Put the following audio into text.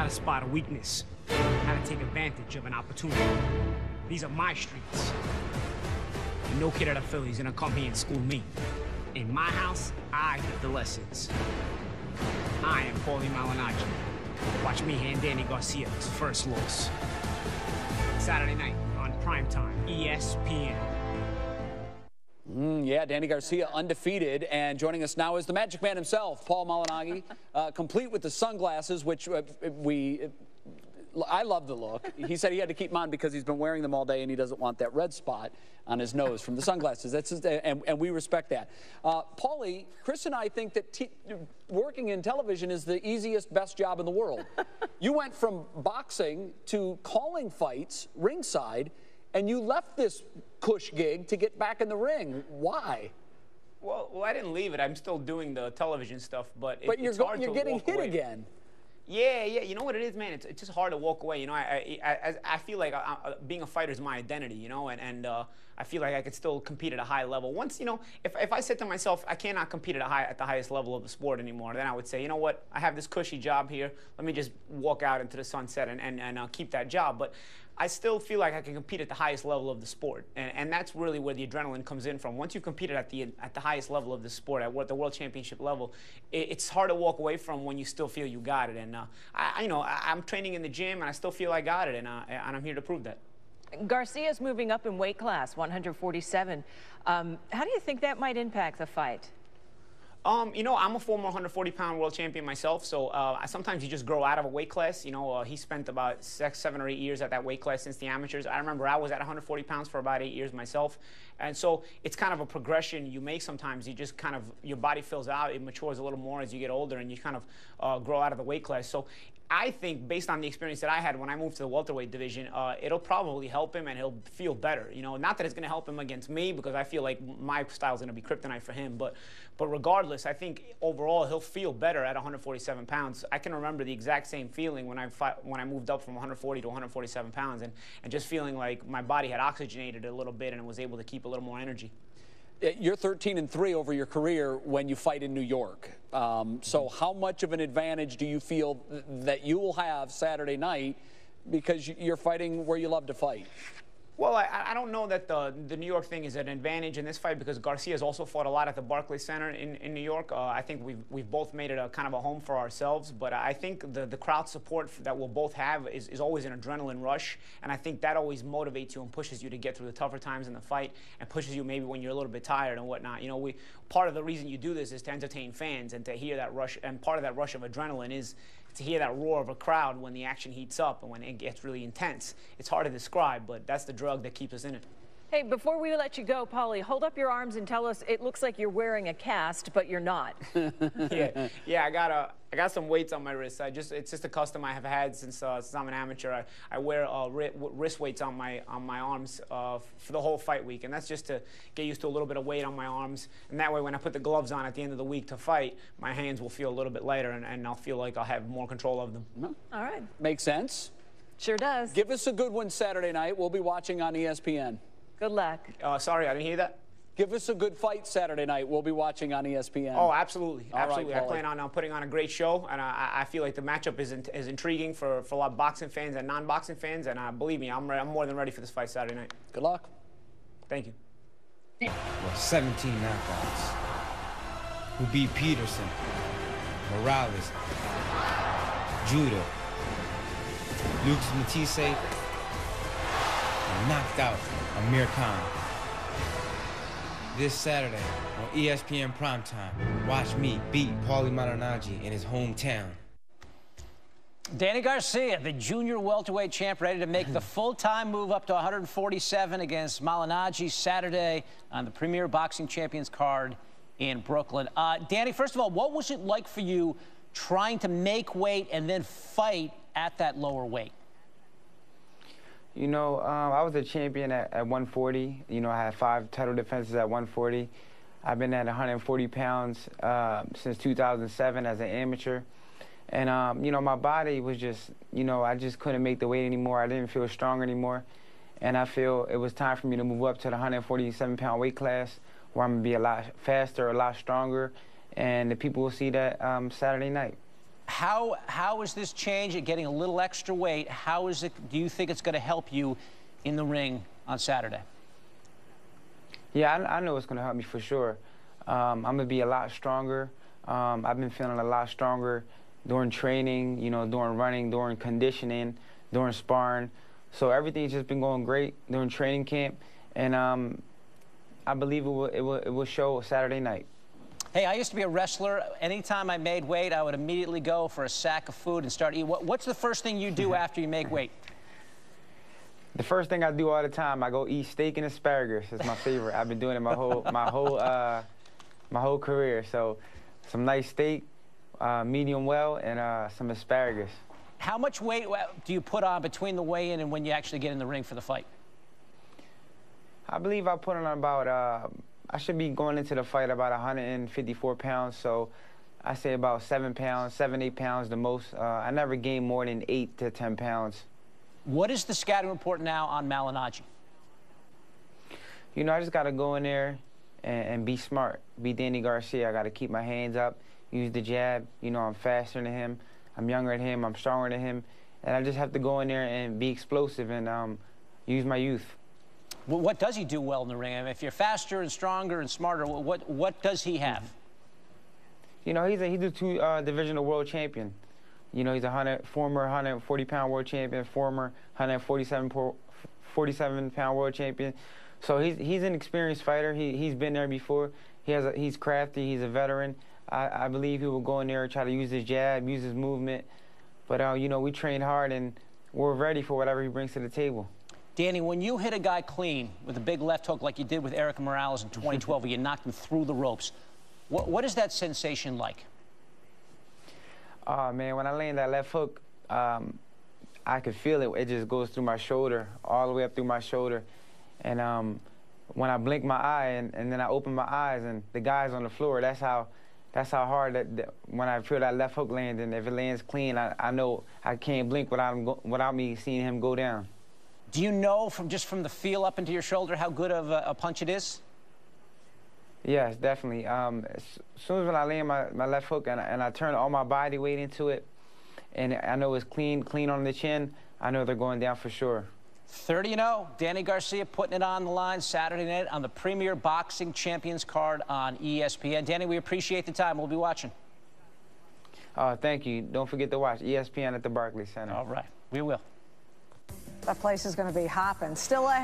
how to spot a weakness, how to take advantage of an opportunity. These are my streets. And no kid at a Philly's gonna come here and school me. In my house, I give the lessons. I am Paulie Malignaggi. Watch me hand Danny Garcia his first loss. Saturday night on primetime, ESPN. Yeah, Danny Garcia undefeated, and joining us now is the Magic Man himself, Paul Malignaggi, complete with the sunglasses, which I love the look. He said he had to keep them on because he's been wearing them all day and he doesn't want that red spot on his nose from the sunglasses. That's just, and we respect that. Paulie, Chris and I think that working in television is the easiest, best job in the world. You went from boxing to calling fights ringside, and you left this cush gig to get back in the ring. Why? Well, I didn't leave it. I'm still doing the television stuff, but you're getting hit again. Yeah. You know what it is, man? It's just hard to walk away. You know, I feel like being a fighter is my identity. You know, and I feel like I could still compete at a high level. Once, you know, if I said to myself, I cannot compete at the highest level of the sport anymore, then I would say, you know what? I have this cushy job here. Let me just walk out into the sunset and keep that job. But I still feel like I can compete at the highest level of the sport, and that's really where the adrenaline comes in from. Once you competed at the highest level of the sport, at the world championship level, it's hard to walk away from when you still feel you got it. And I'm training in the gym, and I still feel I got it, and I'm here to prove that. Garcia's moving up in weight class, 147. How do you think that might impact the fight? You know, I'm a former 140-pound world champion myself, so sometimes you just grow out of a weight class. You know, he spent about 7 or 8 years at that weight class since the amateurs. I remember I was at 140 pounds for about 8 years myself. And so it's kind of a progression you make sometimes. You just kind of, your body fills out, it matures a little more as you get older, and you kind of grow out of the weight class. So I think, based on the experience that I had when I moved to the welterweight division, it'll probably help him and he'll feel better. You know, not that it's going to help him against me, because I feel like my style is going to be kryptonite for him. But regardless, I think overall he'll feel better at 147 pounds. I can remember the exact same feeling when I moved up from 140 to 147 pounds, and just feeling like my body had oxygenated a little bit and was able to keep a little more energy. You're 13-3 over your career when you fight in New York. So how much of an advantage do you feel that you will have Saturday night because you're fighting where you love to fight? Well, I don't know that the New York thing is an advantage in this fight, because Garcia's also fought a lot at the Barclays Center in New York. I think we've both made it a kind of a home for ourselves, but I think the crowd support that we'll both have is always an adrenaline rush, and I think that always motivates you and pushes you to get through the tougher times in the fight, and pushes you maybe when you're a little bit tired and whatnot. You know, part of the reason you do this is to entertain fans and to hear that rush, and part of that rush of adrenaline is to hear that roar of a crowd when the action heats up and when it gets really intense. It's hard to describe, but that's the drug that keeps us in it. Hey, before we let you go, Paulie, hold up your arms and tell us, it looks like you're wearing a cast, but you're not. Yeah, I got some weights on my wrists. It's just a custom I have had since I'm an amateur. I wear wrist weights on my arms for the whole fight week, and that's just to get used to a little bit of weight on my arms. And that way, when I put the gloves on at the end of the week to fight, my hands will feel a little bit lighter, and I'll feel like I'll have more control of them. All right. Makes sense. Sure does. Give us a good one Saturday night. We'll be watching on ESPN. Good luck. Sorry, I didn't hear that. Give us a good fight Saturday night. We'll be watching on ESPN. Oh, absolutely. Absolutely. Right, I plan on putting on a great show, and I feel like the matchup is intriguing for a lot of boxing fans and non-boxing fans, and believe me, I'm more than ready for this fight Saturday night. Good luck. Thank you. Well, 17 knockouts. Who beat Peterson, Morales, Judah, Lucas Matisse, and knocked out Amir Khan. This Saturday on ESPN Primetime, watch me beat Paulie Malignaggi in his hometown. Danny Garcia, the junior welterweight champ, ready to make the full-time move up to 147 against Malignaggi Saturday on the Premier Boxing Champions card in Brooklyn. Danny, first of all, what was it like for you trying to make weight and then fight at that lower weight? You know, I was a champion at 140. You know, I had 5 title defenses at 140. I've been at 140 pounds since 2007 as an amateur. And, you know, my body was just, you know, I just couldn't make the weight anymore. I didn't feel strong anymore. And I feel it was time for me to move up to the 147-pound weight class, where I'm going to be a lot faster, a lot stronger. And the people will see that Saturday night. How is this change at getting a little extra weight? How is it? Do you think it's going to help you in the ring on Saturday? Yeah, I know it's going to help me for sure. I'm going to be a lot stronger. I've been feeling a lot stronger during training, you know, during running, during conditioning, during sparring. So everything's just been going great during training camp, and I believe it will show Saturday night. Hey, I used to be a wrestler. Anytime I made weight, I would immediately go for a sack of food and start eating. What's the first thing you do after you make weight? The first thing I do all the time, I go eat steak and asparagus. It's my favorite. I've been doing it my whole career. So, some nice steak, medium well, and some asparagus. How much weight do you put on between the weigh-in and when you actually get in the ring for the fight? I believe I put on about, I should be going into the fight about 154 pounds. So I say about 7 pounds, 8 pounds the most. I never gained more than 8 to 10 pounds. What is the scouting report now on Malignaggi? You know, I just got to go in there and be smart, be Danny Garcia. I got to keep my hands up, use the jab. You know, I'm faster than him. I'm younger than him. I'm stronger than him. And I just have to go in there and be explosive and use my youth. Well, what does he do well in the ring? I mean, if you're faster and stronger and smarter, what does he have? You know, he's a two-divisional world champion. You know, he's a former 140-pound world champion, former 147-pound world champion. So he's an experienced fighter. He's been there before. He's crafty. He's a veteran. I believe he will go in there and try to use his jab, use his movement. But, you know, we train hard, and we're ready for whatever he brings to the table. Danny, when you hit a guy clean with a big left hook like you did with Eric Morales in 2012, where you knocked him through the ropes, what is that sensation like? Oh, man, when I land that left hook, I could feel it. It just goes through my shoulder, all the way up through my shoulder. And when I blink my eye and then I open my eyes and the guy's on the floor, that's how hard when I feel that left hook land, and if it lands clean, I know I can't blink without me seeing him go down. Do you know just from the feel up into your shoulder how good of a punch it is? Yes, definitely. As soon as when I land my left hook and I turn all my body weight into it, and I know it's clean on the chin, I know they're going down for sure. 30-0, Danny Garcia putting it on the line Saturday night on the Premier Boxing Champions card on ESPN. Danny, we appreciate the time. We'll be watching. Thank you. Don't forget to watch ESPN at the Barclays Center. All right, we will. That place is going to be hopping. Still ahead.